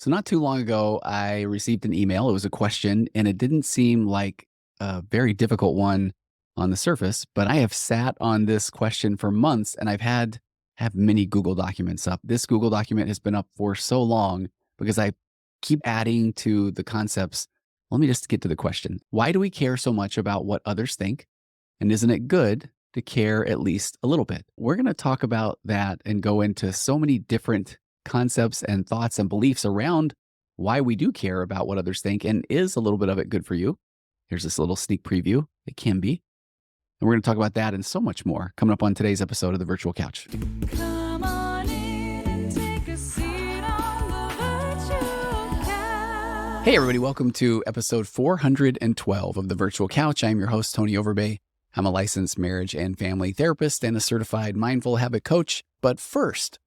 So not too long ago, I received an email. It was a question, and it didn't seem like a very difficult one on the surface, but I have sat on this question for months and have many Google documents up. This Google document has been up for so long because I keep adding to the concepts. Let me just get to the question. Why do we care so much about what others think? And isn't it good to care at least a little bit? We're going to talk about that and go into so many different concepts and thoughts and beliefs around why we do care about what others think, and is a little bit of it good for you? Here's this little sneak preview. It can be. And we're going to talk about that and so much more coming up on today's episode of The Virtual Couch. Come on in and take a seat on the virtual couch. Hey, everybody. Welcome to episode 412 of The Virtual Couch. I'm your host, Tony Overbay. I'm a licensed marriage and family therapist and a certified mindful habit coach. But first,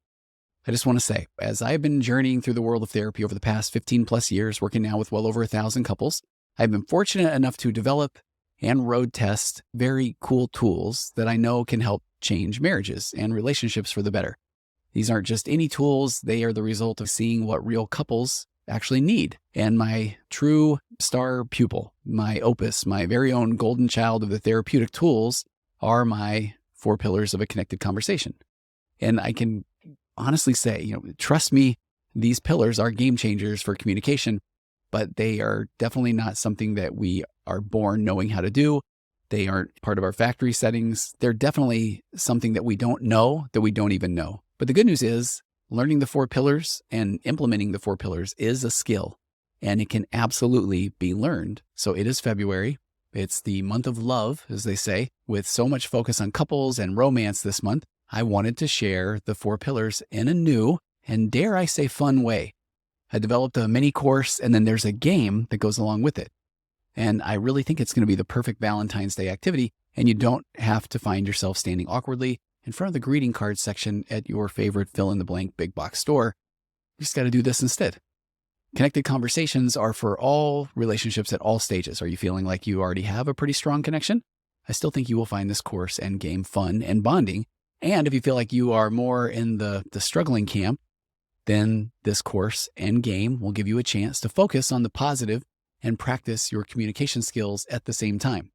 I just want to say, as I've been journeying through the world of therapy over the past 15 plus years, working now with well over 1,000 couples, I've been fortunate enough to develop and road test very cool tools that I know can help change marriages and relationships for the better. These aren't just any tools. They are the result of seeing what real couples actually need. And my true star pupil, my opus, my very own golden child of the therapeutic tools are my 4 pillars of a connected conversation. And I can honestly say, trust me, these pillars are game changers for communication, but they are definitely not something that we are born knowing how to do. They aren't part of our factory settings. They're definitely something that we don't know, that we don't even know. But the good news is learning the 4 pillars and implementing the 4 pillars is a skill, and it can absolutely be learned. So it is February. It's the month of love, as they say, with so much focus on couples and romance this month. I wanted to share the 4 pillars in a new and, dare I say, fun way. I developed a mini course, and then there's a game that goes along with it. And I really think it's going to be the perfect Valentine's Day activity, and you don't have to find yourself standing awkwardly in front of the greeting card section at your favorite fill-in-the-blank big box store. You just got to do this instead. Connected conversations are for all relationships at all stages. Are you feeling like you already have a pretty strong connection? I still think you will find this course and game fun and bonding. And if you feel like you are more in the struggling camp, then this course and game will give you a chance to focus on the positive and practice your communication skills at the same time.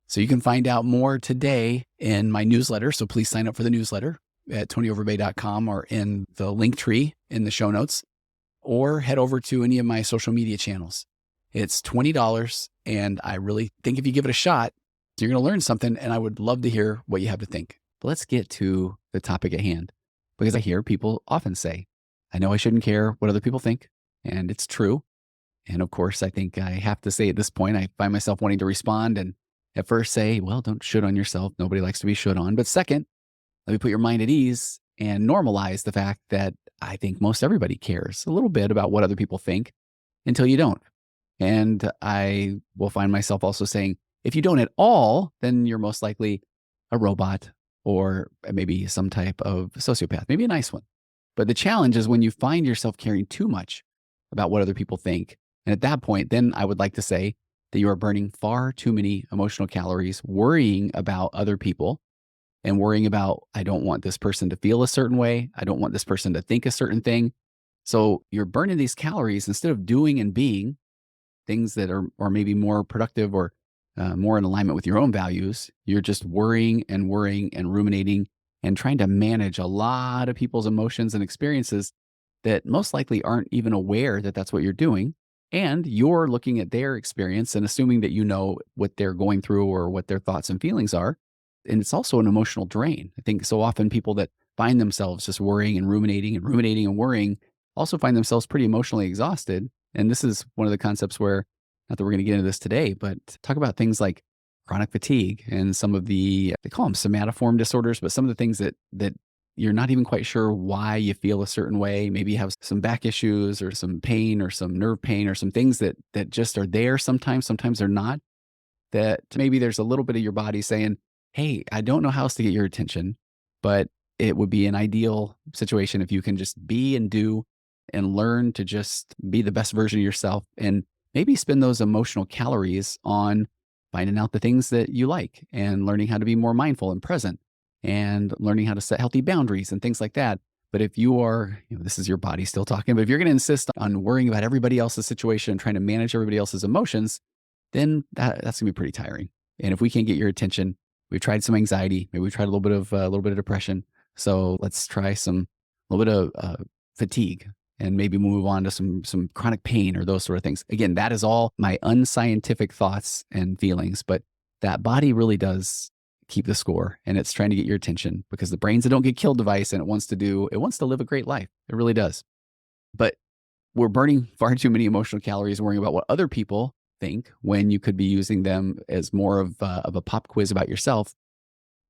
So you can find out more today in my newsletter. So please sign up for the newsletter at tonyoverbay.com or in the link tree in the show notes, or head over to any of my social media channels. It's $20. And I really think if you give it a shot, you're going to learn something. And I would love to hear what you have to think. But let's get to the topic at hand, because I hear people often say, I know I shouldn't care what other people think. And it's true. And of course, I think I have to say at this point, I find myself wanting to respond and at first say, well, don't should on yourself. Nobody likes to be should on. But second, let me put your mind at ease and normalize the fact that I think most everybody cares a little bit about what other people think until you don't. And I will find myself also saying, if you don't at all, then you're most likely a robot or maybe some type of sociopath, maybe a nice one. But the challenge is when you find yourself caring too much about what other people think. And at that point, then I would like to say that you are burning far too many emotional calories worrying about other people and worrying about, I don't want this person to feel a certain way. I don't want this person to think a certain thing. So you're burning these calories instead of doing and being things that are maybe more productive or more in alignment with your own values. You're just worrying and ruminating and trying to manage a lot of people's emotions and experiences that most likely aren't even aware that that's what you're doing. And you're looking at their experience and assuming that you know what they're going through or what their thoughts and feelings are. And it's also an emotional drain. I think so often people that find themselves just worrying and ruminating and worrying also find themselves pretty emotionally exhausted. And this is one of the concepts where, not that we're going to get into this today, but talk about things like chronic fatigue and some of the, they call them somatoform disorders, but some of the things that you're not even quite sure why you feel a certain way. Maybe you have some back issues or some pain or some nerve pain or some things that just are there sometimes they're not. That maybe there's a little bit of your body saying, hey, I don't know how else to get your attention, but it would be an ideal situation if you can just be and do and learn to just be the best version of yourself and maybe spend those emotional calories on finding out the things that you like and learning how to be more mindful and present and learning how to set healthy boundaries and things like that. But if you are, this is your body still talking, but if you're going to insist on worrying about everybody else's situation and trying to manage everybody else's emotions, then that's going to be pretty tiring. And if we can't get your attention, we've tried some anxiety, maybe we tried a little bit of depression. So let's try a little bit of fatigue, and maybe move on to some chronic pain or those sort of things. Again, that is all my unscientific thoughts and feelings, but that body really does keep the score, and it's trying to get your attention because the brain's a don't get killed device, and it wants to live a great life. It really does. But we're burning far too many emotional calories worrying about what other people think when you could be using them as more of a pop quiz about yourself,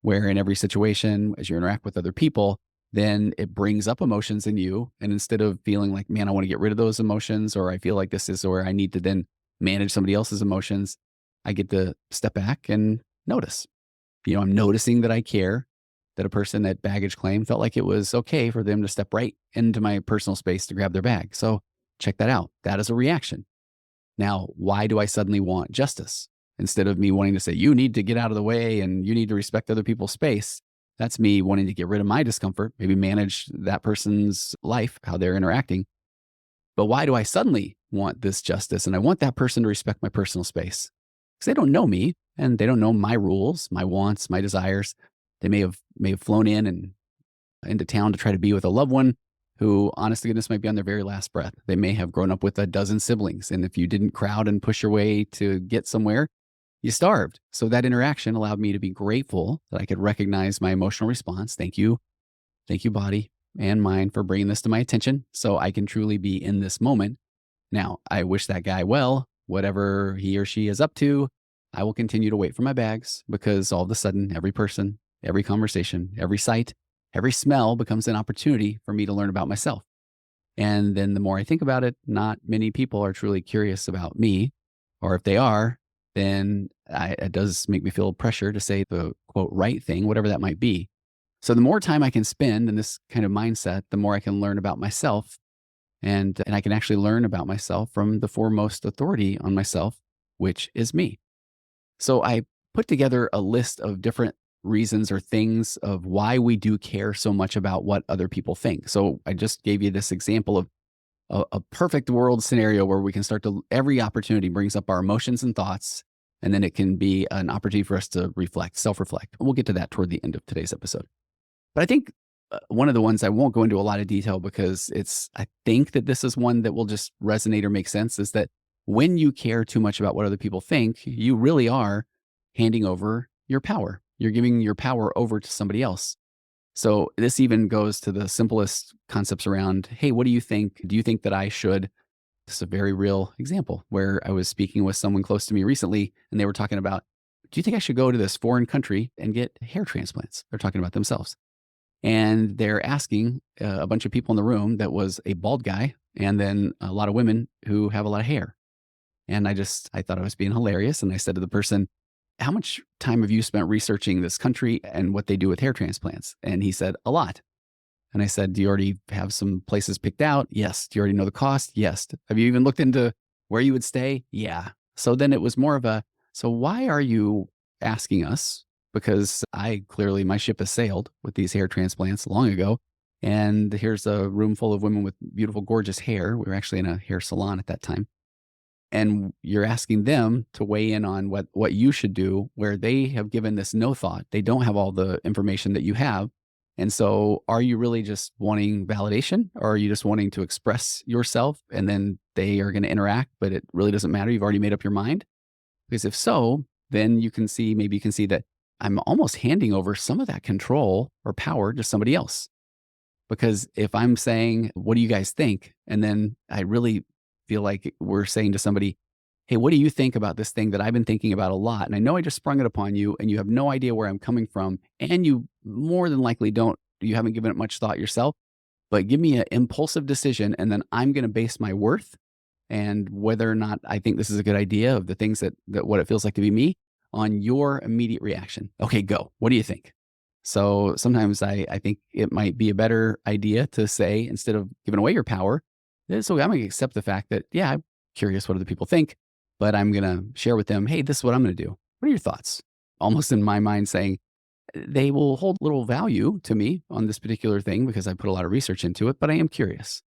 where in every situation, as you interact with other people, then it brings up emotions in you. And instead of feeling like, man, I want to get rid of those emotions, or I feel like this is where I need to then manage somebody else's emotions, I get to step back and notice. I'm noticing that I care, that a person at baggage claim felt like it was okay for them to step right into my personal space to grab their bag. So check that out. That is a reaction. Now, why do I suddenly want justice? Instead of me wanting to say, you need to get out of the way and you need to respect other people's space, that's me wanting to get rid of my discomfort, maybe manage that person's life, how they're interacting. But why do I suddenly want this justice and I want that person to respect my personal space? Because they don't know me and they don't know my rules, my wants, my desires. They may have flown in and into town to try to be with a loved one who, honest to goodness, might be on their very last breath. They may have grown up with a dozen siblings, and if you didn't crowd and push your way to get somewhere, you starved. So that interaction allowed me to be grateful that I could recognize my emotional response. Thank you, body and mind, for bringing this to my attention so I can truly be in this moment. Now, I wish that guy well, whatever he or she is up to. I will continue to wait for my bags, because all of a sudden, every person, every conversation, every sight, every smell becomes an opportunity for me to learn about myself. And then the more I think about it, not many people are truly curious about me, or if they are, then it does make me feel pressure to say the quote right thing, whatever that might be. So the more time I can spend in this kind of mindset, the more I can learn about myself. And I can actually learn about myself from the foremost authority on myself, which is me. So I put together a list of different reasons or things of why we do care so much about what other people think. So I just gave you this example of a perfect world scenario where we can every opportunity brings up our emotions and thoughts, and then it can be an opportunity for us to self-reflect. We'll get to that toward the end of today's episode. But I think one of the ones I won't go into a lot of detail because I think that this is one that will just resonate or make sense, is that when you care too much about what other people think, you really are handing over your power. You're giving your power over to somebody else. So this even goes to the simplest concepts around, hey, what do you think? Do you think that I should? This is a very real example where I was speaking with someone close to me recently, and they were talking about, do you think I should go to this foreign country and get hair transplants? They're talking about themselves. And they're asking a bunch of people in the room that was a bald guy and then a lot of women who have a lot of hair. And I thought I was being hilarious. And I said to the person, how much time have you spent researching this country and what they do with hair transplants? And he said, a lot. And I said, do you already have some places picked out? Yes. Do you already know the cost? Yes. Have you even looked into where you would stay? Yeah. So then it was more of so why are you asking us? Because my ship has sailed with these hair transplants long ago. And here's a room full of women with beautiful, gorgeous hair. We were actually in a hair salon at that time. And you're asking them to weigh in on what you should do, where they have given this no thought. They don't have all the information that you have. And so are you really just wanting validation, or are you just wanting to express yourself and then they are going to interact, but it really doesn't matter? You've already made up your mind? Because if so, then maybe you can see that I'm almost handing over some of that control or power to somebody else. Because if I'm saying, what do you guys think? And then I really feel like we're saying to somebody, hey, what do you think about this thing that I've been thinking about a lot? And I know I just sprung it upon you and you have no idea where I'm coming from. And you more than likely you haven't given it much thought yourself, but give me an impulsive decision. And then I'm going to base my worth and whether or not I think this is a good idea of the things that what it feels like to be me on your immediate reaction. Okay, go. What do you think? So sometimes I think it might be a better idea to say, instead of giving away your power, so I'm going to accept the fact that, yeah, I'm curious what other people think, but I'm going to share with them, hey, this is what I'm going to do. What are your thoughts? Almost in my mind saying, They will hold little value to me on this particular thing because I put a lot of research into it, but I am curious.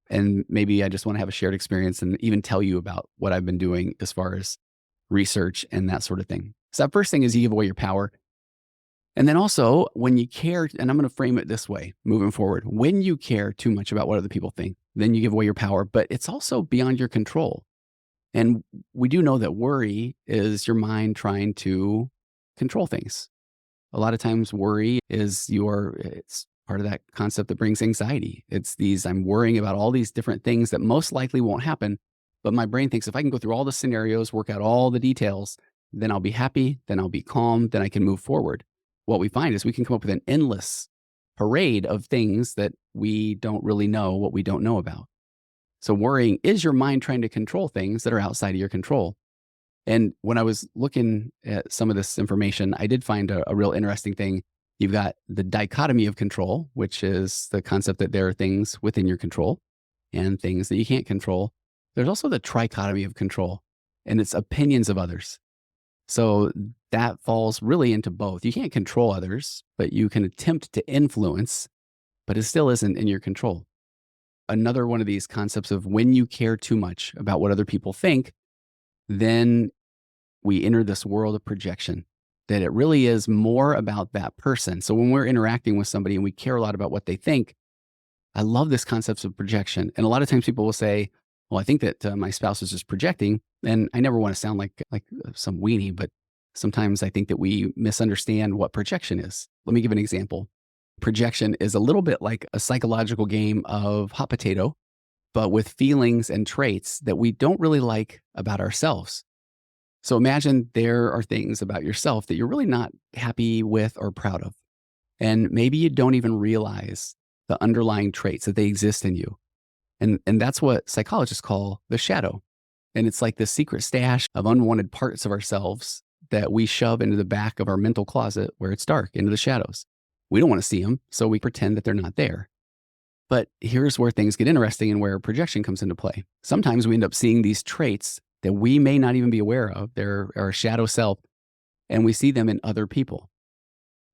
And maybe I just want to have a shared experience and even tell you about what I've been doing as far as research and that sort of thing. So that first thing is you give away your power. And then also when you care, and I'm going to frame it this way moving forward, when you care too much about what other people think, then you give away your power, but it's also beyond your control. And we do know that worry is your mind trying to control things. A lot of times worry is it's part of that concept that brings anxiety. It's I'm worrying about all these different things that most likely won't happen. But my brain thinks if I can go through all the scenarios, work out all the details, then I'll be happy, then I'll be calm, then I can move forward. What we find is we can come up with an endless parade of things that we don't really know what we don't know about. So worrying is your mind trying to control things that are outside of your control. And when I was looking at some of this information, I did find a real interesting thing. You've got the dichotomy of control, which is the concept that there are things within your control and things that you can't control. There's also the trichotomy of control, and it's opinions of others. So that falls really into both. You can't control others, but you can attempt to influence, but it still isn't in your control. Another one of these concepts of when you care too much about what other people think, then we enter this world of projection, that it really is more about that person. So when we're interacting with somebody and we care a lot about what they think, I love this concept of projection. And a lot of times people will say, well, I think that my spouse is just projecting. And I never want to sound like some weenie, but sometimes I think that we misunderstand what projection is. Let me give an example. Projection is a little bit like a psychological game of hot potato, but with feelings and traits that we don't really like about ourselves. So imagine there are things about yourself that you're really not happy with or proud of. And maybe you don't even realize the underlying traits that they exist in you. And that's what psychologists call the shadow. And it's like the secret stash of unwanted parts of ourselves that we shove into the back of our mental closet where it's dark, into the shadows. We don't want to see them, so we pretend that they're not there. But here's where things get interesting and where projection comes into play. Sometimes we end up seeing these traits that we may not even be aware of. They're our shadow self, and we see them in other people.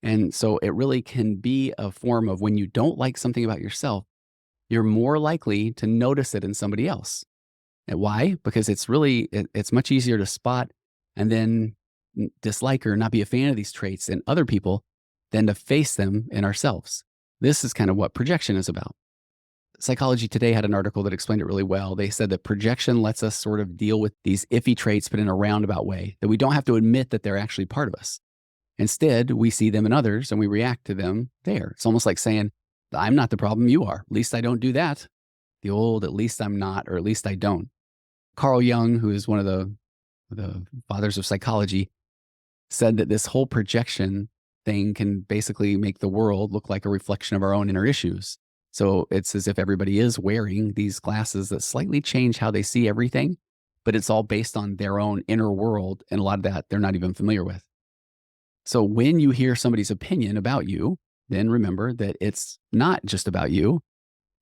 And so it really can be a form of when you don't like something about yourself, you're more likely to notice it in somebody else. And why? Because it's much easier to spot and then dislike or not be a fan of these traits in other people than to face them in ourselves. This is kind of what projection is about. Psychology Today had an article that explained it really well. They said that projection lets us sort of deal with these iffy traits, but in a roundabout way, that we don't have to admit that they're actually part of us. Instead, we see them in others and we react to them there. It's almost like saying, I'm not the problem, you are. At least I don't do that. The old, at least I'm not, or at least I don't. Carl Jung, who is one of the fathers of psychology, said that this whole projection thing can basically make the world look like a reflection of our own inner issues. So it's as if everybody is wearing these glasses that slightly change how they see everything, but it's all based on their own inner world. And a lot of that they're not even familiar with. So when you hear somebody's opinion about you, then remember that it's not just about you.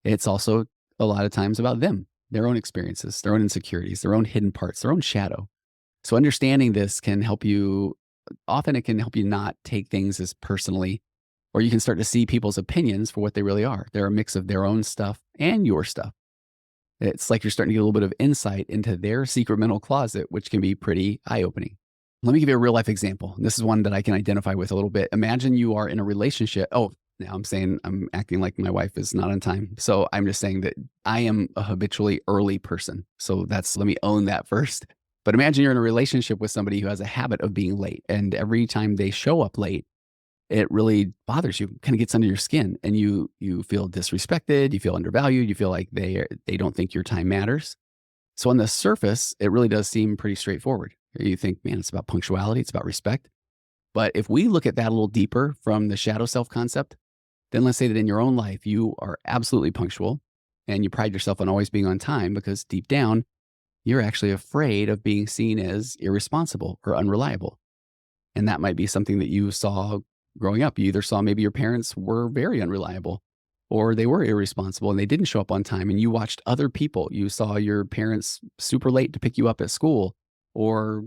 It's also a lot of times about them, their own experiences, their own insecurities, their own hidden parts, their own shadow. So understanding this can help you, often it can help you not take things as personally, or you can start to see people's opinions for what they really are. They're a mix of their own stuff and your stuff. It's like you're starting to get a little bit of insight into their secret mental closet, which can be pretty eye-opening. Let me give you a real life example. This is one that I can identify with a little bit. Imagine you are in a relationship. Oh, now I'm acting like my wife is not on time. So I'm just saying that I am a habitually early person. So let me own that first. But imagine you're in a relationship with somebody who has a habit of being late. And every time they show up late, it really bothers you, kind of gets under your skin, and you feel disrespected, you feel undervalued, you feel like they don't think your time matters. So on the surface, it really does seem pretty straightforward. You think, man, it's about punctuality, it's about respect. But if we look at that a little deeper from the shadow self concept, then let's say that in your own life, you are absolutely punctual and you pride yourself on always being on time because deep down, you're actually afraid of being seen as irresponsible or unreliable. And that might be something that you saw growing up. You either saw maybe your parents were very unreliable or they were irresponsible and they didn't show up on time, and you watched other people. You saw your parents super late to pick you up at school, or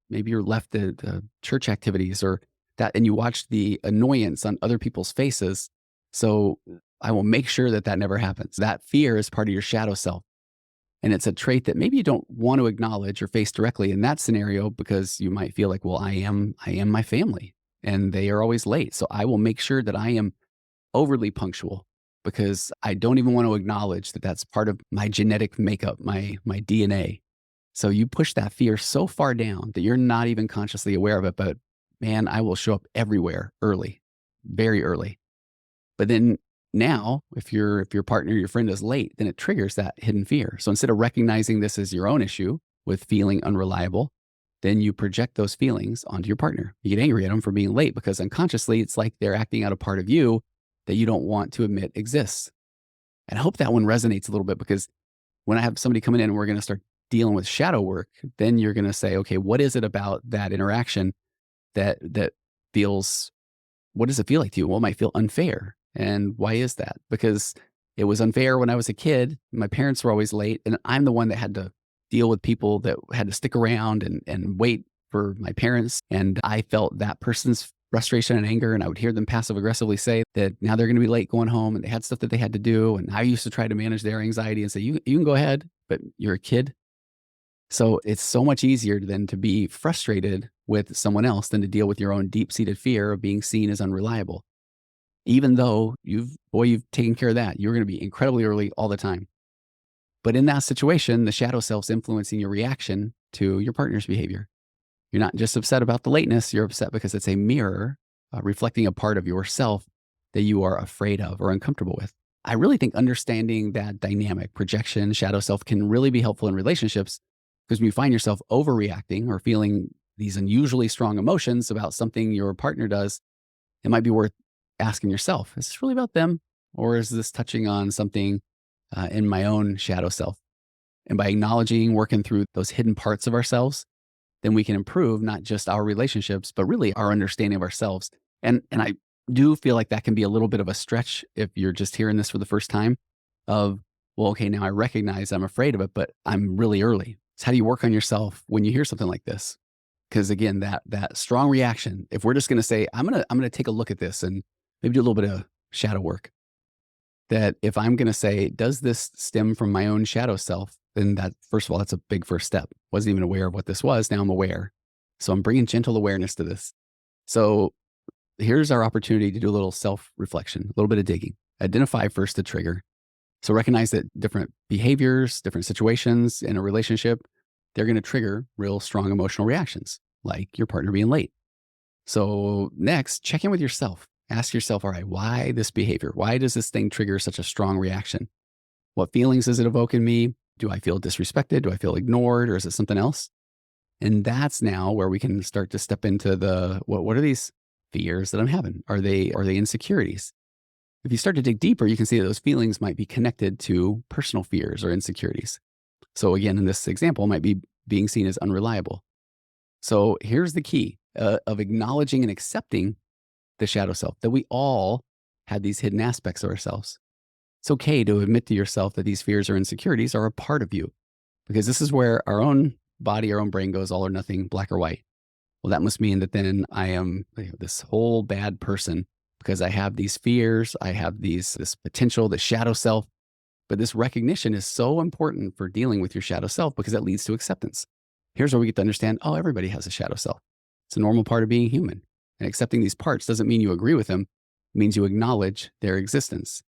maybe you're left the church activities, or and you watch the annoyance on other people's faces. So I will make sure that that never happens. That fear is part of your shadow self. And it's a trait that maybe you don't want to acknowledge or face directly in that scenario, because you might feel like, well, I am my family and they are always late. So I will make sure that I am overly punctual, because I don't even want to acknowledge that that's part of my genetic makeup, my DNA. So you push that fear so far down that you're not even consciously aware of it. But man, I will show up everywhere early, very early. But then now, if your partner, your friend is late, then it triggers that hidden fear. So instead of recognizing this as your own issue with feeling unreliable, then you project those feelings onto your partner. You get angry at them for being late, because unconsciously it's like they're acting out a part of you that you don't want to admit exists. And I hope that one resonates a little bit, because when I have somebody coming in and we're going to start dealing with shadow work, then you're going to say, okay, what is it about that interaction that feels, what does it feel like to you? Well, it might feel unfair. And why is that? Because it was unfair when I was a kid. My parents were always late, and I'm the one that had to deal with people that had to stick around and wait for my parents. And I felt that person's frustration and anger, and I would hear them passive aggressively say that now they're going to be late going home, and they had stuff that they had to do. And I used to try to manage their anxiety and say, you can go ahead, but you're a kid. So it's so much easier then to be frustrated with someone else than to deal with your own deep-seated fear of being seen as unreliable. Even though you've taken care of that, you're going to be incredibly early all the time. But in that situation, the shadow self's influencing your reaction to your partner's behavior. You're not just upset about the lateness, you're upset because it's a mirror reflecting a part of yourself that you are afraid of or uncomfortable with. I really think understanding that dynamic, projection, shadow self, can really be helpful in relationships, because when you find yourself overreacting or feeling these unusually strong emotions about something your partner does, it might be worth asking yourself, is this really about them? Or is this touching on something in my own shadow self? And by acknowledging, working through those hidden parts of ourselves, then we can improve not just our relationships, but really our understanding of ourselves. And I do feel like that can be a little bit of a stretch if you're just hearing this for the first time of, well, okay, now I recognize I'm afraid of it, but I'm really early. So how do you work on yourself when you hear something like this? Because again, that strong reaction, if we're just going to say, I'm going to take a look at this and maybe do a little bit of shadow work, that if I'm going to say, does this stem from my own shadow self? Then that, first of all, that's a big first step. Wasn't even aware of what this was. Now I'm aware. So I'm bringing gentle awareness to this. So here's our opportunity to do a little self-reflection, a little bit of digging. Identify first the trigger. So recognize that different behaviors, different situations in a relationship, they're going to trigger real strong emotional reactions, like your partner being late. So next, check in with yourself. Ask yourself, all right, why this behavior? Why does this thing trigger such a strong reaction? What feelings does it evoke in me? Do I feel disrespected? Do I feel ignored? Or is it something else? And that's now where we can start to step into what are these fears that I'm having? Are they insecurities? If you start to dig deeper, you can see that those feelings might be connected to personal fears or insecurities. So again, in this example, might be being seen as unreliable. So here's the key of acknowledging and accepting the shadow self, that we all have these hidden aspects of ourselves. It's okay to admit to yourself that these fears or insecurities are a part of you, because this is where our own body, our own brain goes all or nothing, black or white. Well, that must mean that then I am this whole bad person because I have these fears, I have this potential, the shadow self. But this recognition is so important for dealing with your shadow self, because that leads to acceptance. Here's where we get to understand, oh, everybody has a shadow self. It's a normal part of being human. And accepting these parts doesn't mean you agree with them. It means you acknowledge their existence.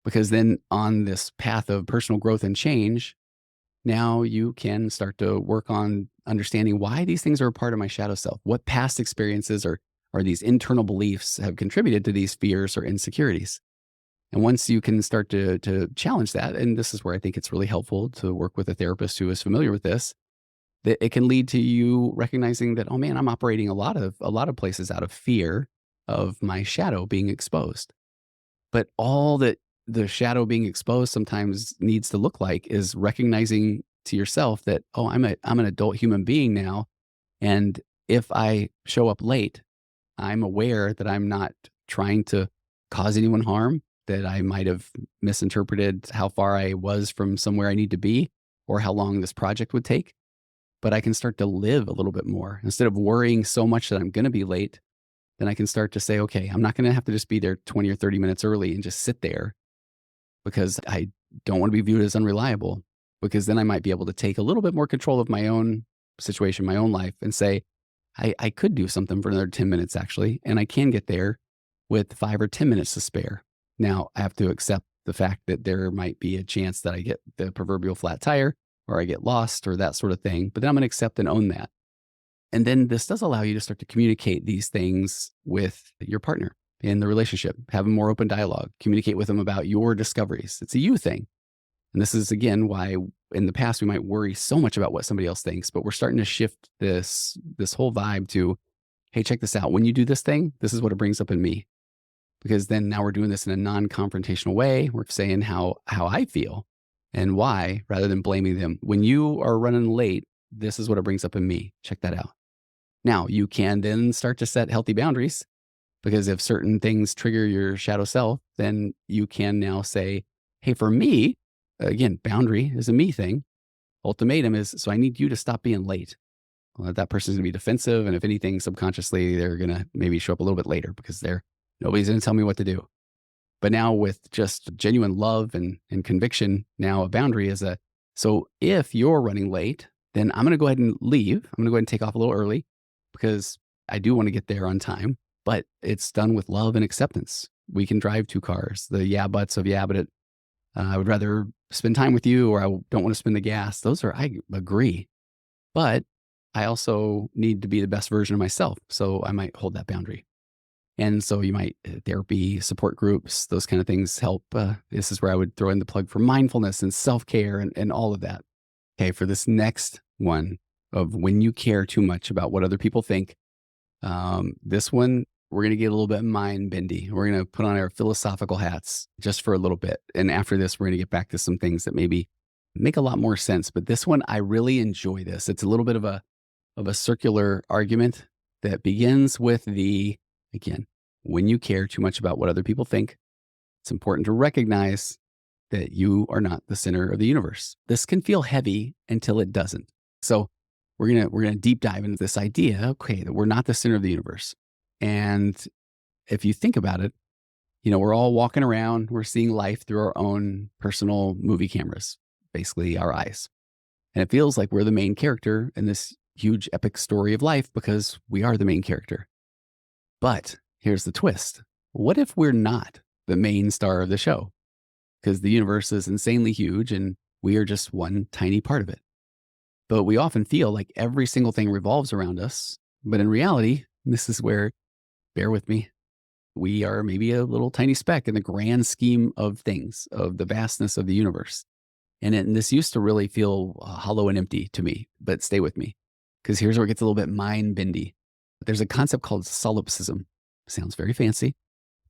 Because then on this path of personal growth and change, now you can start to work on understanding why these things are a part of my shadow self. What past experiences or these internal beliefs have contributed to these fears or insecurities. And once you can start to challenge that, and this is where I think it's really helpful to work with a therapist who is familiar with this, that it can lead to you recognizing that, oh man, I'm operating a lot of places out of fear of my shadow being exposed. But all that the shadow being exposed sometimes needs to look like is recognizing to yourself that, oh, I'm an adult human being now. And if I show up late, I'm aware that I'm not trying to cause anyone harm, that I might have misinterpreted how far I was from somewhere I need to be or how long this project would take. But I can start to live a little bit more. Instead of worrying so much that I'm going to be late, then I can start to say, okay, I'm not going to have to just be there 20 or 30 minutes early and just sit there because I don't want to be viewed as unreliable, because then I might be able to take a little bit more control of my own situation, my own life, and say, I could do something for another 10 minutes actually, and I can get there with 5 or 10 minutes to spare. Now, I have to accept the fact that there might be a chance that I get the proverbial flat tire or I get lost or that sort of thing, but then I'm going to accept and own that. And then this does allow you to start to communicate these things with your partner in the relationship, have a more open dialogue, communicate with them about your discoveries. It's a you thing. And this is, again, why in the past we might worry so much about what somebody else thinks, but we're starting to shift this whole vibe to, hey, check this out. When you do this thing, this is what it brings up in me. Because then now we're doing this in a non-confrontational way. We're saying how I feel and why, rather than blaming them. When you are running late, this is what it brings up in me. Check that out. Now, you can then start to set healthy boundaries, because if certain things trigger your shadow self, then you can now say, hey, for me, again, boundary is a me thing. Ultimatum is, so I need you to stop being late. Well, that person's going to be defensive. And if anything, subconsciously, they're going to maybe show up a little bit later because nobody's going to tell me what to do. But now with just genuine love and conviction, now a boundary is so if you're running late, then I'm going to go ahead and leave. I'm going to go ahead and take off a little early because I do want to get there on time, but it's done with love and acceptance. We can drive 2 cars. The yeah buts of, yeah, but I would rather spend time with you, or I don't want to spend the gas. I agree. But I also need to be the best version of myself. So I might hold that boundary. And so you might, therapy, support groups, those kind of things help. This is where I would throw in the plug for mindfulness and self-care and all of that. Okay, for this next one of when you care too much about what other people think, this one, we're going to get a little bit mind bendy. We're going to put on our philosophical hats just for a little bit. And after this, we're going to get back to some things that maybe make a lot more sense. But this one, I really enjoy this. It's a little bit of a circular argument that begins with again, when you care too much about what other people think, it's important to recognize that you are not the center of the universe. This can feel heavy until it doesn't. So we're gonna deep dive into this idea, okay, that we're not the center of the universe. And if you think about it, we're all walking around, we're seeing life through our own personal movie cameras, basically our eyes. And it feels like we're the main character in this huge epic story of life because we are the main character. But here's the twist. What if we're not the main star of the show? Because the universe is insanely huge and we are just one tiny part of it. But we often feel like every single thing revolves around us. But in reality, this is where, bear with me, we are maybe a little tiny speck in the grand scheme of things, of the vastness of the universe. And this used to really feel hollow and empty to me, but stay with me. Because here's where it gets a little bit mind-bendy. There's a concept called solipsism. Sounds very fancy,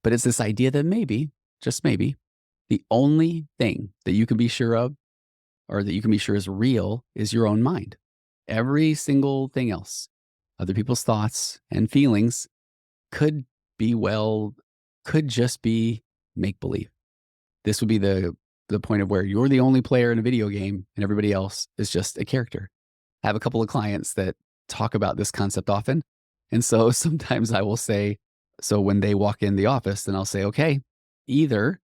but it's this idea that maybe, just maybe, the only thing that you can be sure of, or that you can be sure is real, is your own mind. Every single thing else, other people's thoughts and feelings, could just be make-believe. This would be the point of where you're the only player in a video game and everybody else is just a character. I have a couple of clients that talk about this concept often. And so sometimes I will say, so when they walk in the office, then I'll say, okay, either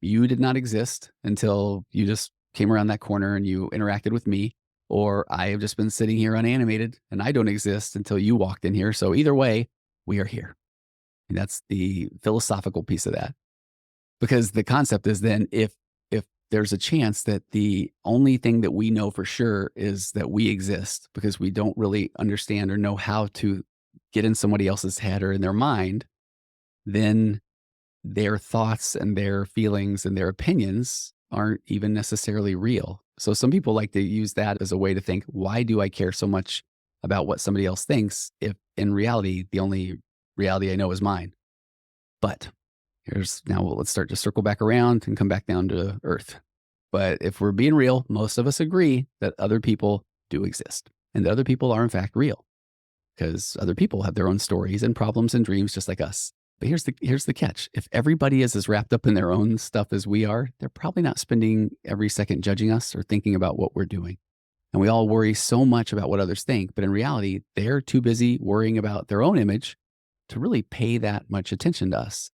you did not exist until you just came around that corner and you interacted with me, or I have just been sitting here unanimated and I don't exist until you walked in here. So either way, we are here. And that's the philosophical piece of that. Because the concept is then if there's a chance that the only thing that we know for sure is that we exist because we don't really understand or know how to get in somebody else's head or in their mind, then their thoughts and their feelings and their opinions aren't even necessarily real. So some people like to use that as a way to think, why do I care so much about what somebody else thinks if in reality, the only reality I know is mine? But let's start to circle back around and come back down to earth. But if we're being real, most of us agree that other people do exist and that other people are in fact real because other people have their own stories and problems and dreams just like us. But here's the catch. If everybody is as wrapped up in their own stuff as we are, they're probably not spending every second judging us or thinking about what we're doing. And we all worry so much about what others think, but in reality, they're too busy worrying about their own image to really pay that much attention to us.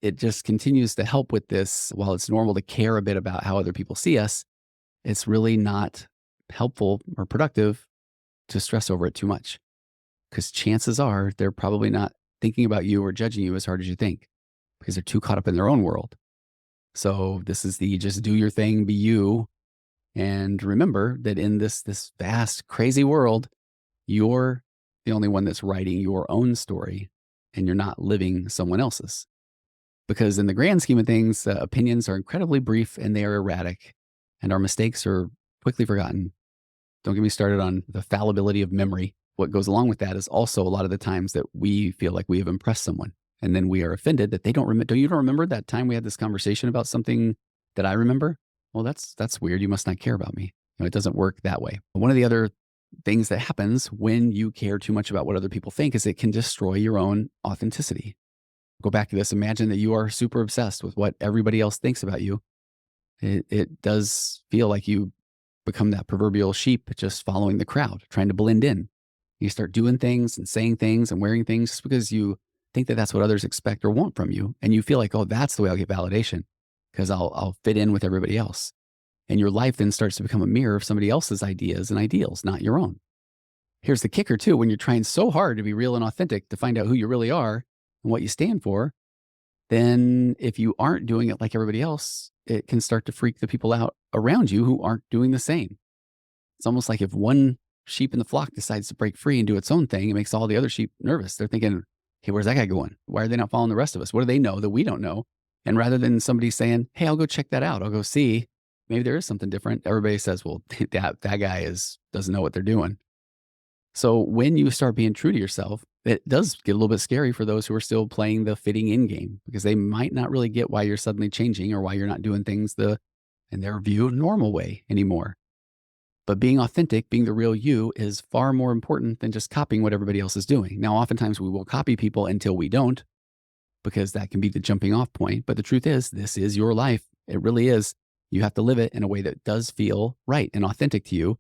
It just continues to help with this. While it's normal to care a bit about how other people see us, it's really not helpful or productive to stress over it too much, because chances are they're probably not thinking about you or judging you as hard as you think, because they're too caught up in their own world. So this is the just do your thing, be you. And remember that in this vast, crazy world, you're the only one that's writing your own story, and you're not living someone else's. Because in the grand scheme of things, opinions are incredibly brief and they are erratic, and our mistakes are quickly forgotten. Don't get me started on the fallibility of memory. What goes along with that is also a lot of the times that we feel like we have impressed someone, and then we are offended that they don't remember. You don't remember that time we had this conversation about something that I remember? Well, that's weird. You must not care about me. It doesn't work that way. One of the other things that happens when you care too much about what other people think is it can destroy your own authenticity. Go back to this. Imagine that you are super obsessed with what everybody else thinks about you. It does feel like you become that proverbial sheep just following the crowd, trying to blend in. You start doing things and saying things and wearing things just because you think that that's what others expect or want from you. And you feel like, oh, that's the way I'll get validation, because I'll fit in with everybody else. And your life then starts to become a mirror of somebody else's ideas and ideals, not your own. Here's the kicker too. When you're trying so hard to be real and authentic, to find out who you really are and what you stand for, then if you aren't doing it like everybody else, it can start to freak the people out around you who aren't doing the same. It's almost like if one sheep in the flock decides to break free and do its own thing, it makes all the other sheep nervous. They're thinking, hey, where's that guy going? Why are they not following the rest of us? What do they know that we don't know? And rather than somebody saying, hey, I'll go check that out, I'll go see, maybe there is something different, everybody says, well, that guy doesn't know what they're doing. So when you start being true to yourself, it does get a little bit scary for those who are still playing the fitting in game, because they might not really get why you're suddenly changing or why you're not doing things in their view, normal way anymore. But being authentic, being the real you, is far more important than just copying what everybody else is doing. Now, oftentimes we will copy people until we don't, because that can be the jumping off point. But the truth is, this is your life. It really is. You have to live it in a way that does feel right and authentic to you.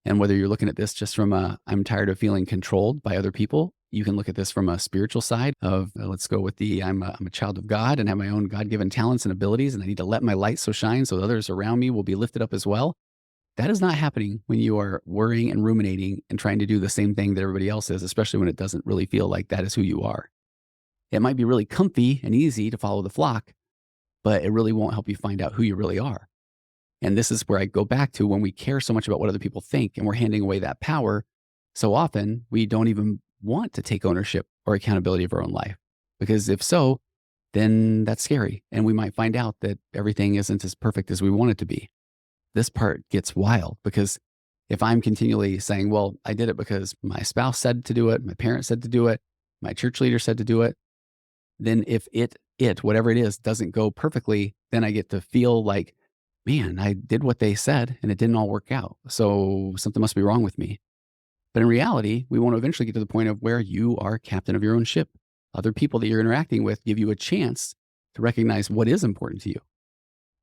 And whether you're looking at this just from I'm tired of feeling controlled by other people, you can look at this from a spiritual side of, let's go with I'm a child of God and have my own God-given talents and abilities, and I need to let my light so shine so others around me will be lifted up as well. That is not happening when you are worrying and ruminating and trying to do the same thing that everybody else is, especially when it doesn't really feel like that is who you are. It might be really comfy and easy to follow the flock, but it really won't help you find out who you really are. And this is where I go back to, when we care so much about what other people think and we're handing away that power, so often we don't even want to take ownership or accountability of our own life. Because if so, then that's scary. And we might find out that everything isn't as perfect as we want it to be. This part gets wild, because if I'm continually saying, well, I did it because my spouse said to do it, my parents said to do it, my church leader said to do it, then if whatever it is, doesn't go perfectly, then I get to feel like, man, I did what they said and it didn't all work out, so something must be wrong with me. But in reality, we want to eventually get to the point of where you are captain of your own ship. Other people that you're interacting with give you a chance to recognize what is important to you.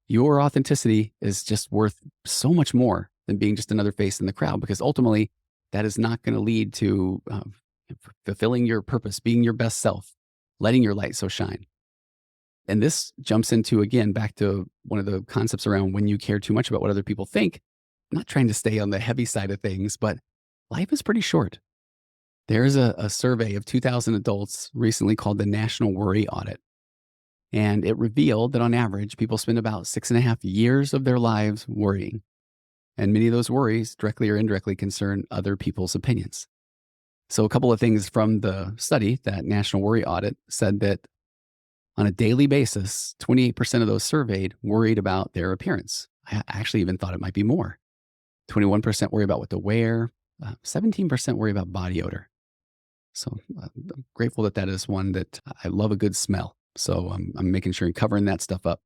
Your authenticity is just worth so much more than being just another face in the crowd, because ultimately that is not going to lead to fulfilling your purpose, being your best self, letting your light so shine. And this jumps into, again, back to one of the concepts around when you care too much about what other people think. I'm not trying to stay on the heavy side of things, but life is pretty short. There's a survey of 2,000 adults recently called the National Worry Audit. And it revealed that on average, people spend about 6.5 years of their lives worrying. And many of those worries, directly or indirectly, concern other people's opinions. So a couple of things from the study, that National Worry Audit, said that on a daily basis, 28% of those surveyed worried about their appearance. I actually even thought it might be more. 21% worry about what to wear. 17% worry about body odor. So I'm grateful that is one that I love, a good smell. So I'm making sure and covering that stuff up.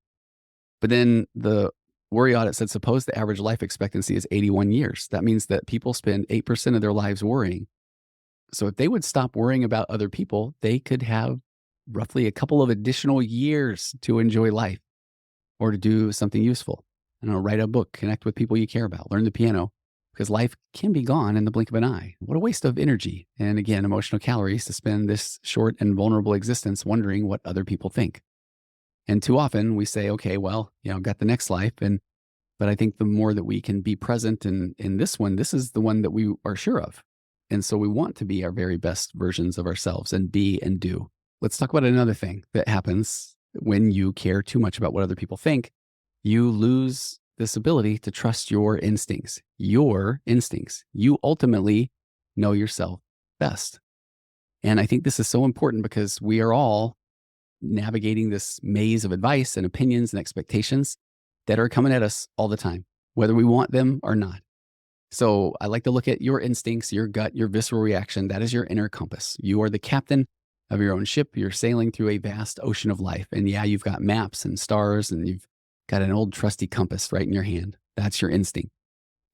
But then the worry audit said, suppose the average life expectancy is 81 years. That means that people spend 8% of their lives worrying. So if they would stop worrying about other people, they could have roughly a couple of additional years to enjoy life or to do something useful. I don't know, write a book, connect with people you care about, learn the piano. because life can be gone in the blink of an eye. What a waste of energy. And again, emotional calories to spend this short and vulnerable existence wondering what other people think. And too often we say, okay, well, I've got the next life. But I think the more that we can be present in this one, this is the one that we are sure of. And so we want to be our very best versions of ourselves and be and do. Let's talk about another thing that happens when you care too much about what other people think. You lose this ability to trust your instincts. Your instincts. You ultimately know yourself best. And I think this is so important because we are all navigating this maze of advice and opinions and expectations that are coming at us all the time, whether we want them or not. So I like to look at your instincts, your gut, your visceral reaction. That is your inner compass. You are the captain of your own ship. You're sailing through a vast ocean of life. And yeah, you've got maps and stars and you've got an old trusty compass right in your hand. That's your instinct.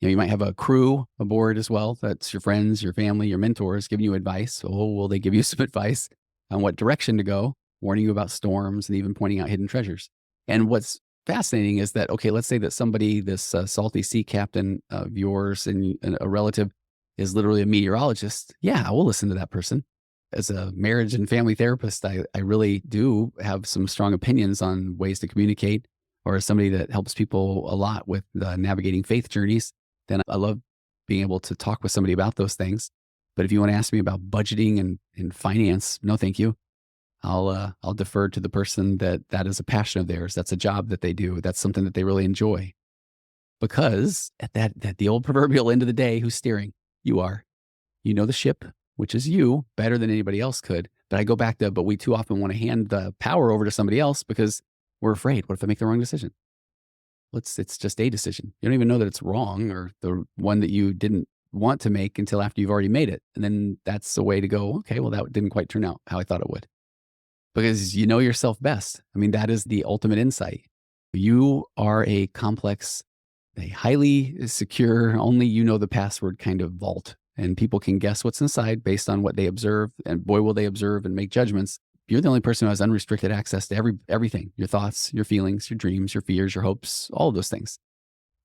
You might have a crew aboard as well. That's your friends, your family, your mentors giving you advice. Oh, will they give you some advice on what direction to go, warning you about storms and even pointing out hidden treasures. And what's fascinating is that, okay, let's say that somebody, this salty sea captain of yours and a relative is literally a meteorologist. Yeah, I will listen to that person. As a marriage and family therapist, I really do have some strong opinions on ways to communicate, or as somebody that helps people a lot with navigating faith journeys, then I love being able to talk with somebody about those things. But if you want to ask me about budgeting and finance, no, thank you. I'll defer to the person that is a passion of theirs. That's a job that they do. That's something that they really enjoy. Because at the old proverbial end of the day, who's steering? You are. You know the ship, which is you, better than anybody else could. But I go back to, but we too often want to hand the power over to somebody else because we're afraid. What if I make the wrong decision? Well, it's just a decision. You don't even know that it's wrong or the one that you didn't want to make until after you've already made it. And then that's a way to go, okay, well, that didn't quite turn out how I thought it would. Because you know yourself best. I mean, that is the ultimate insight. You are a complex, a highly secure, only you know the password kind of vault. And people can guess what's inside based on what they observe. And boy, will they observe and make judgments. You're the only person who has unrestricted access to everything, your thoughts, your feelings, your dreams, your fears, your hopes, all of those things.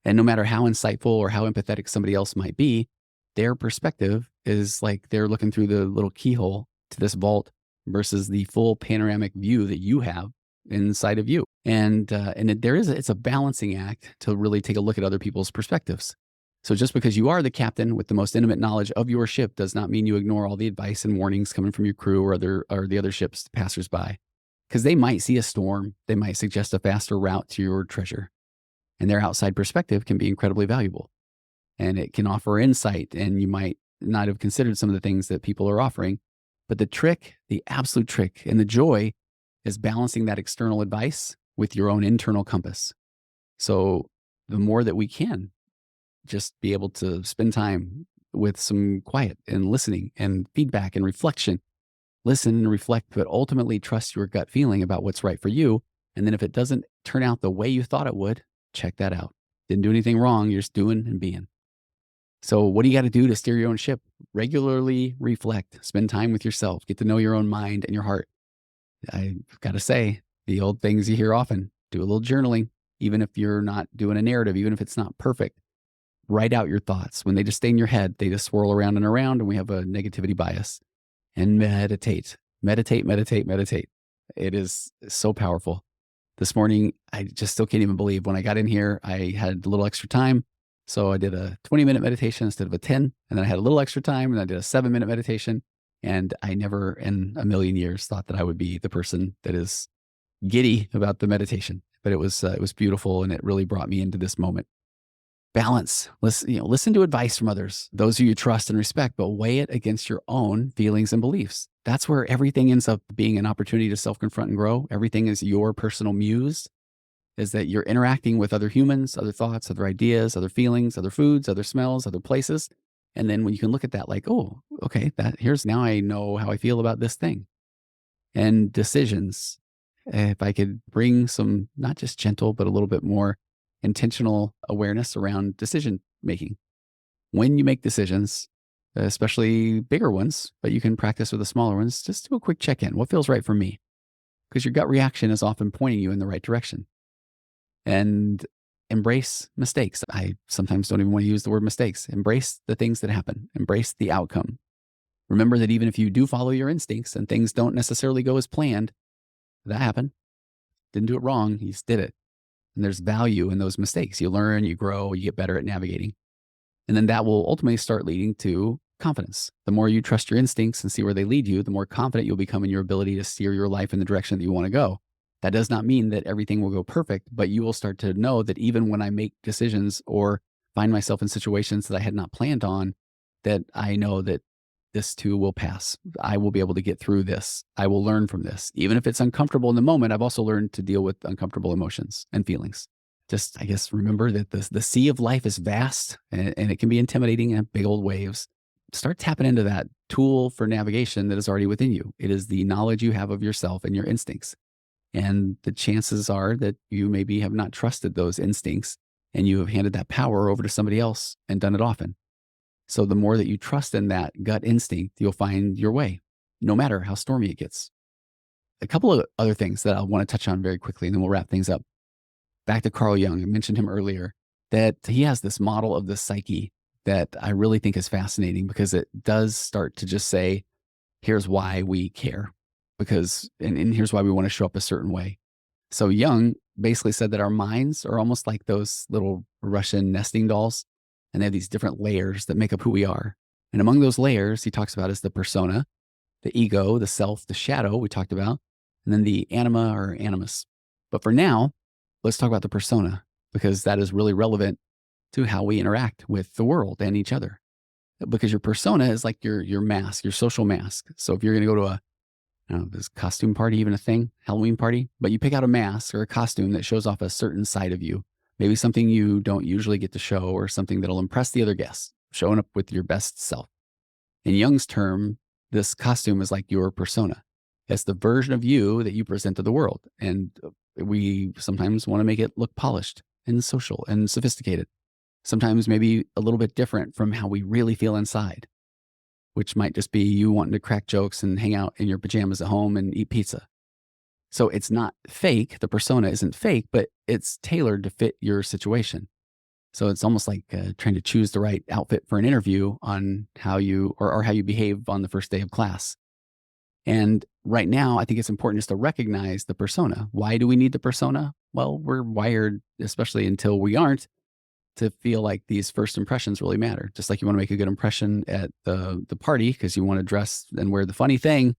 And no matter how insightful or how empathetic somebody else might be, their perspective is like they're looking through the little keyhole to this vault versus the full panoramic view that you have inside of you. And it's a balancing act to really take a look at other people's perspectives. So just because you are the captain with the most intimate knowledge of your ship does not mean you ignore all the advice and warnings coming from your crew or the other ships, passersby, because they might see a storm. They might suggest a faster route to your treasure, and their outside perspective can be incredibly valuable, and it can offer insight. And you might not have considered some of the things that people are offering. But the trick, the absolute trick, and the joy is balancing that external advice with your own internal compass. So the more that we can just be able to spend time with some quiet and listening and feedback and reflection, listen and reflect, but ultimately trust your gut feeling about what's right for you. And then if it doesn't turn out the way you thought it would, check that out. Didn't do anything wrong. You're just doing and being. So what do you got to do to steer your own ship? Regularly reflect, spend time with yourself, get to know your own mind and your heart. I've got to say, the old things you hear often, do a little journaling, even if you're not doing a narrative, even if it's not perfect. Write out your thoughts. When they just stay in your head, they just swirl around and around, and we have a negativity bias. And meditate, meditate, meditate, meditate. It is so powerful. This morning, I just still can't even believe when I got in here, I had a little extra time. So I did a 20-minute meditation instead of a 10, and then I had a little extra time and I did a 7-minute meditation. And I never in a million years thought that I would be the person that is giddy about the meditation, but it was beautiful. And it really brought me into this moment. Balance, listen to advice from others, those who you trust and respect, but weigh it against your own feelings and beliefs. That's where everything ends up being an opportunity to self-confront and grow. Everything is your personal muse. Is that you're interacting with other humans, other thoughts, other ideas, other feelings, other foods, other smells, other places. And then when you can look at that like, oh, okay, now I know how I feel about this thing. And decisions, if I could bring some, not just gentle, but a little bit more intentional awareness around decision making. When you make decisions, especially bigger ones, but you can practice with the smaller ones, just do a quick check-in. What feels right for me? Because your gut reaction is often pointing you in the right direction. And embrace mistakes. I sometimes don't even want to use the word mistakes. Embrace the things that happen. Embrace the outcome. Remember that even if you do follow your instincts and things don't necessarily go as planned, that happened. Didn't do it wrong. You just did it. And there's value in those mistakes. You learn, you grow, you get better at navigating. And then that will ultimately start leading to confidence. The more you trust your instincts and see where they lead you, the more confident you'll become in your ability to steer your life in the direction that you want to go. That does not mean that everything will go perfect, but you will start to know that even when I make decisions or find myself in situations that I had not planned on, that I know that this too will pass. I will be able to get through this. I will learn from this. Even if it's uncomfortable in the moment, I've also learned to deal with uncomfortable emotions and feelings. Just, I guess, remember that the sea of life is vast and it can be intimidating and have big old waves. Start tapping into that tool for navigation that is already within you. It is the knowledge you have of yourself and your instincts. And the chances are that you maybe have not trusted those instincts and you have handed that power over to somebody else and done it often. So the more that you trust in that gut instinct, you'll find your way, no matter how stormy it gets. A couple of other things that I want to touch on very quickly, and then we'll wrap things up. Back to Carl Jung, I mentioned him earlier, that he has this model of the psyche that I really think is fascinating because it does start to just say, here's why we care. And here's why we want to show up a certain way. So Jung basically said that our minds are almost like those little Russian nesting dolls, and they have these different layers that make up who we are. And among those layers, he talks about is the persona, the ego, the self, the shadow we talked about, and then the anima or animus. But for now, let's talk about the persona because that is really relevant to how we interact with the world and each other. Because your persona is like your mask, your social mask. So if you're going to go to this costume party, even a thing, Halloween party, but you pick out a mask or a costume that shows off a certain side of you, maybe something you don't usually get to show or something that'll impress the other guests, showing up with your best self. In Jung's term, this costume is like your persona. It's the version of you that you present to the world. And we sometimes want to make it look polished and social and sophisticated. Sometimes maybe a little bit different from how we really feel inside, which might just be you wanting to crack jokes and hang out in your pajamas at home and eat pizza. So it's not fake. The persona isn't fake, but it's tailored to fit your situation. So it's almost like trying to choose the right outfit for an interview on how you or how you behave on the first day of class. And right now, I think it's important just to recognize the persona. Why do we need the persona? Well, we're wired, especially until we aren't, to feel like these first impressions really matter. Just like you want to make a good impression at the party because you want to dress and wear the funny thing,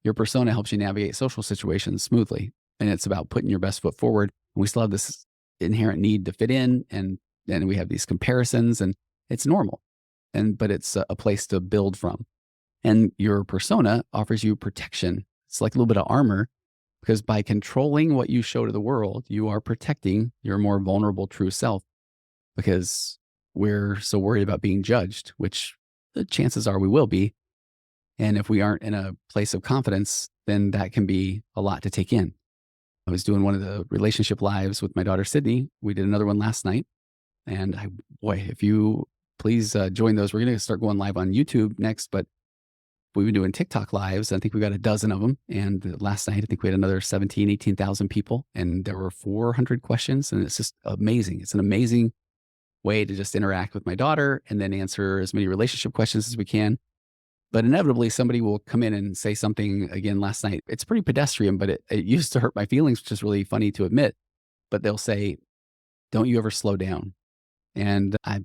your persona helps you navigate social situations smoothly. And it's about putting your best foot forward. And we still have this inherent need to fit in and we have these comparisons and it's normal. But it's a place to build from. And your persona offers you protection. It's like a little bit of armor because by controlling what you show to the world, you are protecting your more vulnerable true self because we're so worried about being judged, which the chances are we will be. And if we aren't in a place of confidence, then that can be a lot to take in. I was doing one of the relationship lives with my daughter, Sydney. We did another one last night. And if you please join those, we're going to start going live on YouTube next, but we've been doing TikTok lives. I think we got a dozen of them. And last night, I think we had another 17, 18,000 people and there were 400 questions and it's just amazing. It's an amazing way to just interact with my daughter and then answer as many relationship questions as we can. But inevitably somebody will come in and say something again last night. It's pretty pedestrian, but it used to hurt my feelings, which is really funny to admit. But they'll say, don't you ever slow down? And I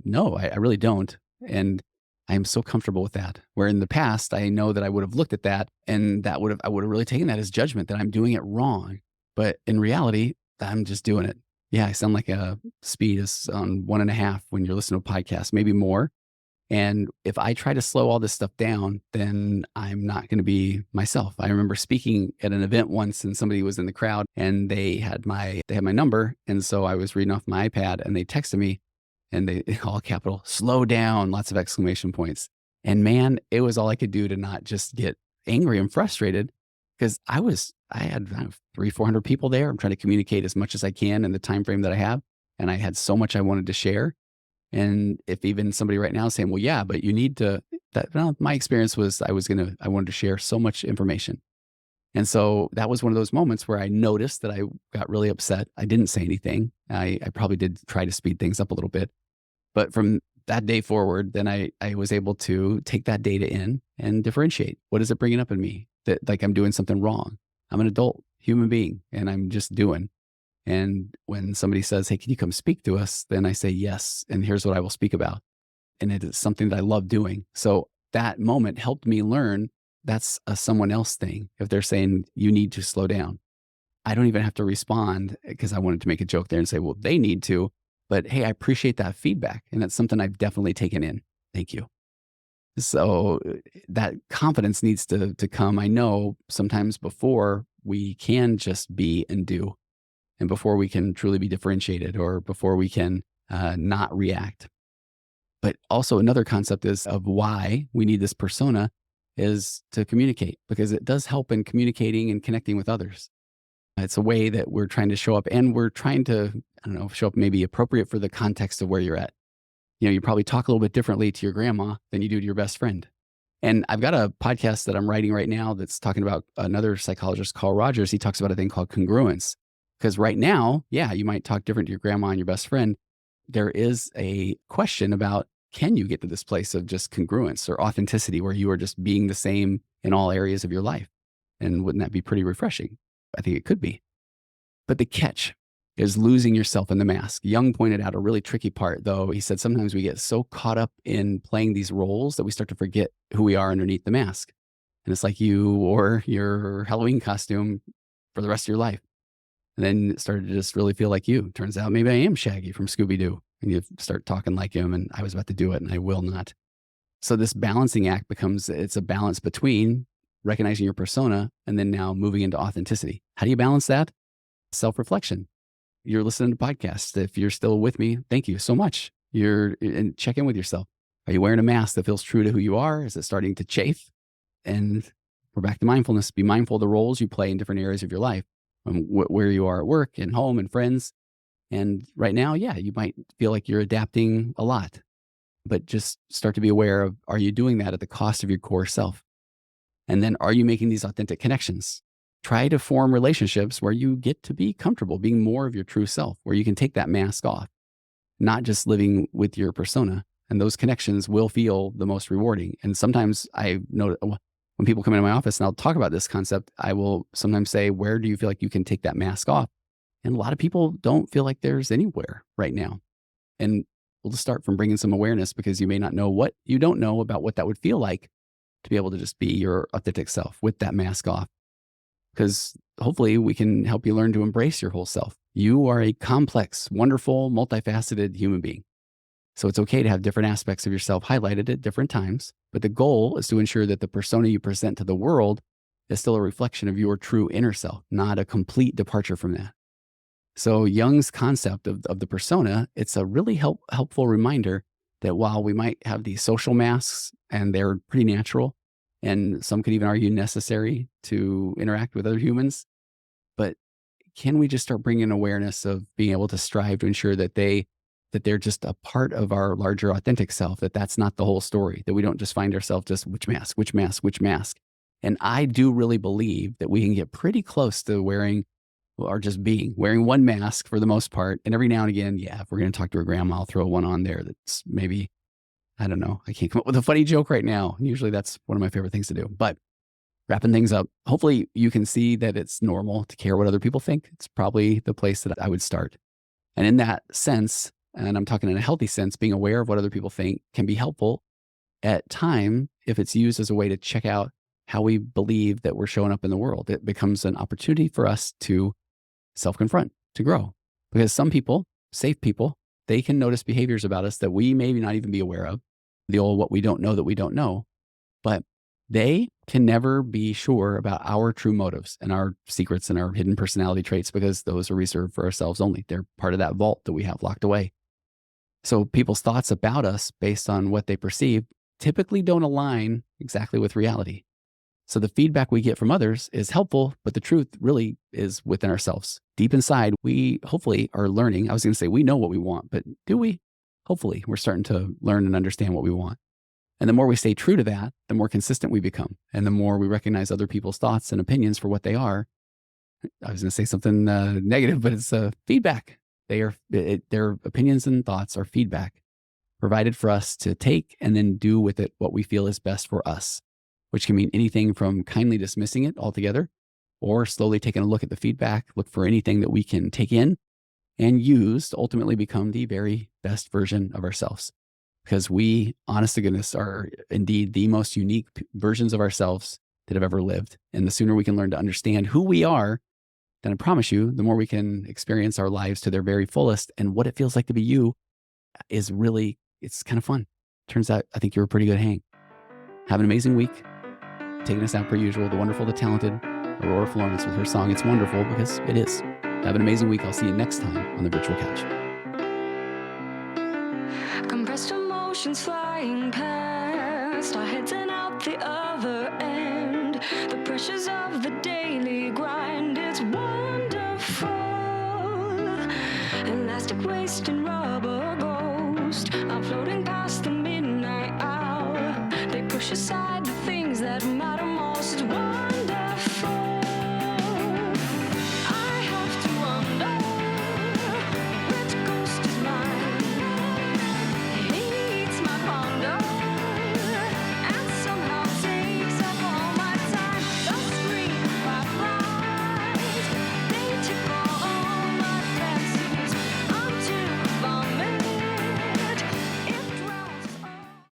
really don't. And I am so comfortable with that. Where in the past, I know that I would have looked at that and I would have really taken that as judgment that I'm doing it wrong. But in reality, I'm just doing it. Yeah, I sound like a speed is on 1.5 when you're listening to a podcast, maybe more. And if I try to slow all this stuff down, then I'm not going to be myself. I remember speaking at an event once and somebody was in the crowd and they had my number. And so I was reading off my iPad and they texted me and they all capital, slow down, lots of exclamation points. And man, it was all I could do to not just get angry and frustrated because I had 300-400 people there. I'm trying to communicate as much as I can in the time frame that I have. And I had so much I wanted to share. And if even somebody right now is saying, well, yeah, but you need to, my experience was I wanted to share so much information. And so that was one of those moments where I noticed that I got really upset. I didn't say anything. I probably did try to speed things up a little bit. But from that day forward, then I was able to take that data in and differentiate. What is it bringing up in me that like I'm doing something wrong? I'm an adult human being and I'm just doing. And when somebody says, hey, can you come speak to us? Then I say, yes. And here's what I will speak about. And it is something that I love doing. So that moment helped me learn that's a someone else thing. If they're saying you need to slow down, I don't even have to respond because I wanted to make a joke there and say, well, they need to. But hey, I appreciate that feedback. And that's something I've definitely taken in. Thank you. So that confidence needs to come. I know sometimes before we can just be and do, and before we can truly be differentiated or before we can not react. But also another concept is of why we need this persona is to communicate, because it does help in communicating and connecting with others. It's a way that we're trying to show up, and we're trying to, I don't know, show up maybe appropriate for the context of where you're at. You know, you probably talk a little bit differently to your grandma than you do to your best friend. And I've got a podcast that I'm writing right now that's talking about another psychologist, Carl Rogers. He talks about a thing called congruence. Because right now, yeah, you might talk different to your grandma and your best friend. There is a question about, can you get to this place of just congruence or authenticity where you are just being the same in all areas of your life? And wouldn't that be pretty refreshing? I think it could be. But the catch is losing yourself in the mask. Jung pointed out a really tricky part, though. He said sometimes we get so caught up in playing these roles that we start to forget who we are underneath the mask. And it's like you wore your Halloween costume for the rest of your life. And then it started to just really feel like you. Turns out maybe I am Shaggy from Scooby-Doo. And you start talking like him, and I was about to do it and I will not. So this balancing act becomes, it's a balance between recognizing your persona and then now moving into authenticity. How do you balance that? Self-reflection. You're listening to podcasts. If you're still with me, thank you so much. And check in with yourself. Are you wearing a mask that feels true to who you are? Is it starting to chafe? And we're back to mindfulness. Be mindful of the roles you play in different areas of your life, where you are at work and home and friends. And right now, yeah, you might feel like you're adapting a lot, but just start to be aware of, are you doing that at the cost of your core self? And then are you making these authentic connections? Try to form relationships where you get to be comfortable being more of your true self, where you can take that mask off, not just living with your persona. And those connections will feel the most rewarding. And sometimes I know when people come into my office and I'll talk about this concept, I will sometimes say, where do you feel like you can take that mask off? And a lot of people don't feel like there's anywhere right now. And we'll just start from bringing some awareness, because you may not know what you don't know about what that would feel like to be able to just be your authentic self with that mask off. Because hopefully we can help you learn to embrace your whole self. You are a complex, wonderful, multifaceted human being. So it's okay to have different aspects of yourself highlighted at different times. But the goal is to ensure that the persona you present to the world is still a reflection of your true inner self, not a complete departure from that. So Jung's concept of the persona, it's a really helpful reminder that while we might have these social masks and they're pretty natural, and some could even argue necessary to interact with other humans, but can we just start bringing awareness of being able to strive to ensure that they're just a part of our larger authentic self, that that's not the whole story, that we don't just find ourselves just which mask, which mask, which mask. And I do really believe that we can get pretty close to wearing one mask for the most part. And every now and again, yeah, if we're going to talk to our grandma, I'll throw one on there that's maybe, I don't know, I can't come up with a funny joke right now. Usually that's one of my favorite things to do. But wrapping things up, hopefully you can see that it's normal to care what other people think. It's probably the place that I would start. And in that sense, and I'm talking in a healthy sense, being aware of what other people think can be helpful at time if it's used as a way to check out how we believe that we're showing up in the world. It becomes an opportunity for us to self-confront, to grow. Because some people, safe people, they can notice behaviors about us that we maybe not even be aware of. The old what we don't know that we don't know. But they can never be sure about our true motives and our secrets and our hidden personality traits, because those are reserved for ourselves only. They're part of that vault that we have locked away. So people's thoughts about us based on what they perceive typically don't align exactly with reality. So the feedback we get from others is helpful, but the truth really is within ourselves. Deep inside, we hopefully are learning. I was going to say we know what we want, but do we? Hopefully we're starting to learn and understand what we want. And the more we stay true to that, the more consistent we become. And the more we recognize other people's thoughts and opinions for what they are. I was going to say something negative, but it's feedback. Their opinions and thoughts are feedback provided for us to take and then do with it what we feel is best for us, which can mean anything from kindly dismissing it altogether or slowly taking a look at the feedback, look for anything that we can take in and use to ultimately become the very best version of ourselves. Because we, honest to goodness, are indeed the most unique versions of ourselves that have ever lived. And the sooner we can learn to understand who we are, then I promise you, the more we can experience our lives to their very fullest. And what it feels like to be you is really, it's kind of fun. Turns out, I think you're a pretty good hang. Have an amazing week. Taking us out per usual, the wonderful, the talented Aurora Florence with her song, It's Wonderful, because it is. Have an amazing week. I'll see you next time on the Virtual Couch. Compressed emotions flying past our heads and out the other end. The pressures of the daily grind, it's wonderful. Elastic waste and rubber ghost, I'm floating past the midnight hour. They push aside the things that matter most. It's wonderful.